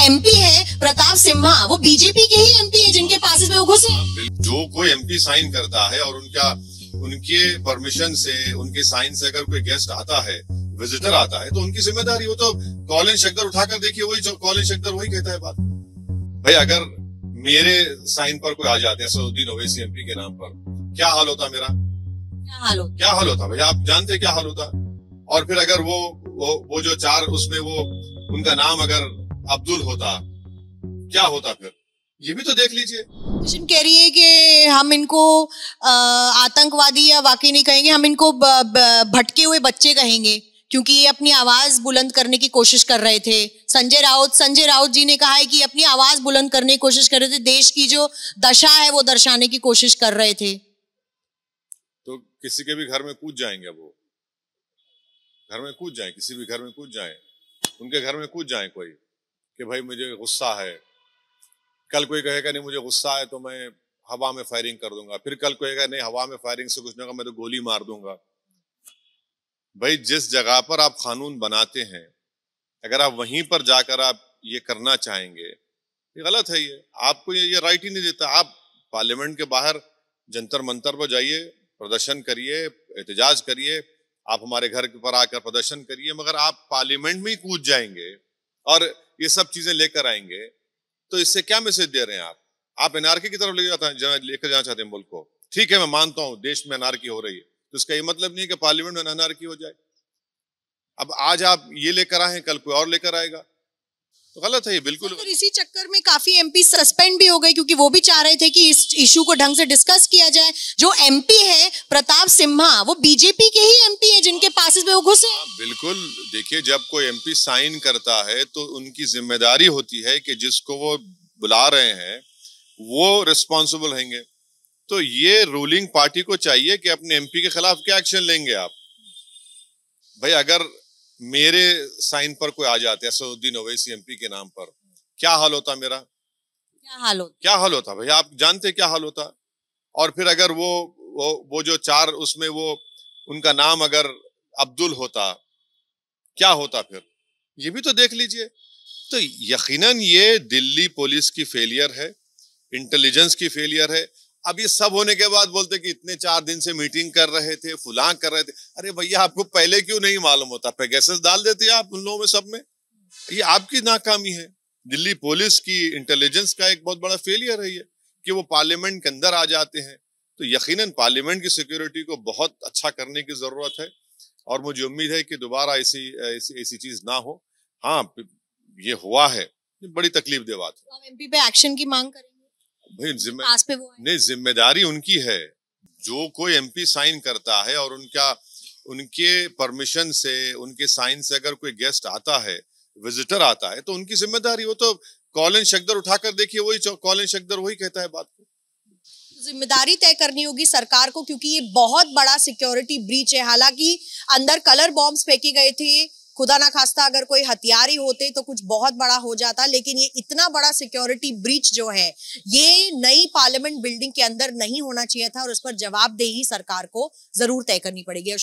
MP है प्रताप सिम्हा, वो BJP के ही एमपी है जिनके पास में वो घुसे। जो कोई एमपी साइन करता है और उनके परमिशन से, उनके साइन से अगर कोई गेस्ट आता है, विजिटर आता है, तो उनकी जिम्मेदारी। वो तो कॉलिन शक्कर उठाकर देखिए, वही कॉलिन शक्कर वही कहता है बात। भाई अगर मेरे साइन पर कोई आ जाते हैं असदुद्दीन ओवैसी एमपी के नाम पर, क्या हाल होता मेरा? क्या हाल होता भाई? आप जानते क्या हाल होता? और फिर अगर वो जो चार उसमें वो उनका नाम अगर अब्दुल होता, क्या होता फिर? ये भी तो देख लीजिए। किशन कह रही है कि हम इनको आतंकवादी या वाकई नहीं कहेंगे, हम इनको भटके हुए बच्चे कहेंगे, क्योंकि ये अपनी आवाज बुलंद करने की कोशिश कर रहे थे। संजय राउत जी ने कहा है कि अपनी आवाज बुलंद करने की कोशिश कर रहे थे, देश की जो दशा है वो दर्शाने की कोशिश कर रहे थे। तो किसी के भी घर में कूद जाएंगे, वो घर में कूद जाए, किसी भी घर में कूद जाए, उनके घर में कूद जाए कोई कि भाई मुझे गुस्सा है। कल कोई कहेगा नहीं मुझे गुस्सा है तो मैं हवा में फायरिंग कर दूंगा, फिर कल कहेगा नहीं हवा में फायरिंग से कुछ नहीं होगा, मैं तो गोली मार दूंगा। भाई जिस जगह पर आप कानून बनाते हैं, अगर आप वहीं पर जाकर आप ये करना चाहेंगे, ये गलत है। ये आपको ये राइट ही नहीं देता। आप पार्लियामेंट के बाहर जंतर मंतर पर जाइए, प्रदर्शन करिए, एहतजाज करिए, आप हमारे घर पर आकर प्रदर्शन करिए, मगर आप पार्लियामेंट में ही कूद जाएंगे और ये सब चीजें लेकर आएंगे, तो इससे क्या मैसेज दे रहे हैं आप एनआरकी की तरफ लेकर जाना चाहते हैं मुल्क को। ठीक है, मैं मानता हूं देश में एनआरकी हो रही है, तो इसका ये मतलब नहीं है कि पार्लियामेंट में एनआरकी हो जाए। अब आज आप ये लेकर आए, कल कोई और लेकर आएगा, तो गलत है ये बिल्कुल। तो इसी चक्कर में काफी एमपी सस्पेंड भी हो गए, क्योंकि वो भी चाह रहे थे कि इस इशू को ढंग से डिस्कस किया जाए। जो एमपी है प्रताप सिम्हा, वो बीजेपी के ही एमपी है जिनके पास में वो घुसे। बिल्कुल, देखिए जब कोई एमपी साइन करता है तो उनकी जिम्मेदारी होती है कि जिसको वो बुला रहे हैं वो रिस्पॉन्सिबल होंगे। तो ये रूलिंग पार्टी को चाहिए कि अपने एमपी के खिलाफ क्या एक्शन लेंगे आप। भाई अगर मेरे साइन पर कोई आ जाते हैं असदुद्दीन ओवैसी एमपी के नाम पर, क्या हाल होता मेरा? क्या हाल होता भाई? आप जानते क्या हाल होता? और फिर अगर वो जो चार उसमें वो उनका नाम अगर अब्दुल होता, क्या होता फिर? ये भी तो देख लीजिए। तो यकीनन ये दिल्ली पुलिस की फेलियर है, इंटेलिजेंस की फेलियर है। अब ये सब होने के बाद बोलते कि इतने 4 दिन से मीटिंग कर रहे थे, फुलां कर रहे थे। अरे भैया आपको पहले क्यों नहीं मालूम होता? पेगासस डाल देते आप उन लोगों में, सब में। ये आपकी नाकामी है। दिल्ली पुलिस की इंटेलिजेंस का एक बहुत बड़ा फेलियर है ये, कि वो पार्लियामेंट के अंदर आ जाते हैं। तो यकीनन पार्लियामेंट की सिक्योरिटी को बहुत अच्छा करने की जरूरत है, और मुझे उम्मीद है कि दोबारा ऐसी चीज ना हो। हाँ, ये हुआ है, बड़ी तकलीफ दे बात है। तो एमपी पे एक्शन की मांग करेंगे भाई नहीं, जिम्मेदारी उनकी है। जो कोई एमपी साइन करता है और उनके परमिशन से, उनके साइन से अगर कोई गेस्ट आता है, विजिटर आता है, तो उनकी जिम्मेदारी। वो तो कॉलिन शक्कर उठाकर देखिए, वही कॉलिन शक्कर वही कहता है बात को। जिम्मेदारी तय करनी होगी सरकार को, क्योंकि ये बहुत बड़ा सिक्योरिटी ब्रीच है। हालांकि अंदर कलर बॉम्ब्स फेंके गए थे, खुदा ना खास्ता अगर कोई हथियार ही होते तो कुछ बहुत बड़ा हो जाता, लेकिन ये इतना बड़ा सिक्योरिटी ब्रीच जो है ये नई पार्लियामेंट बिल्डिंग के अंदर नहीं होना चाहिए था, और उस पर जवाबदेही सरकार को जरूर तय करनी पड़ेगी।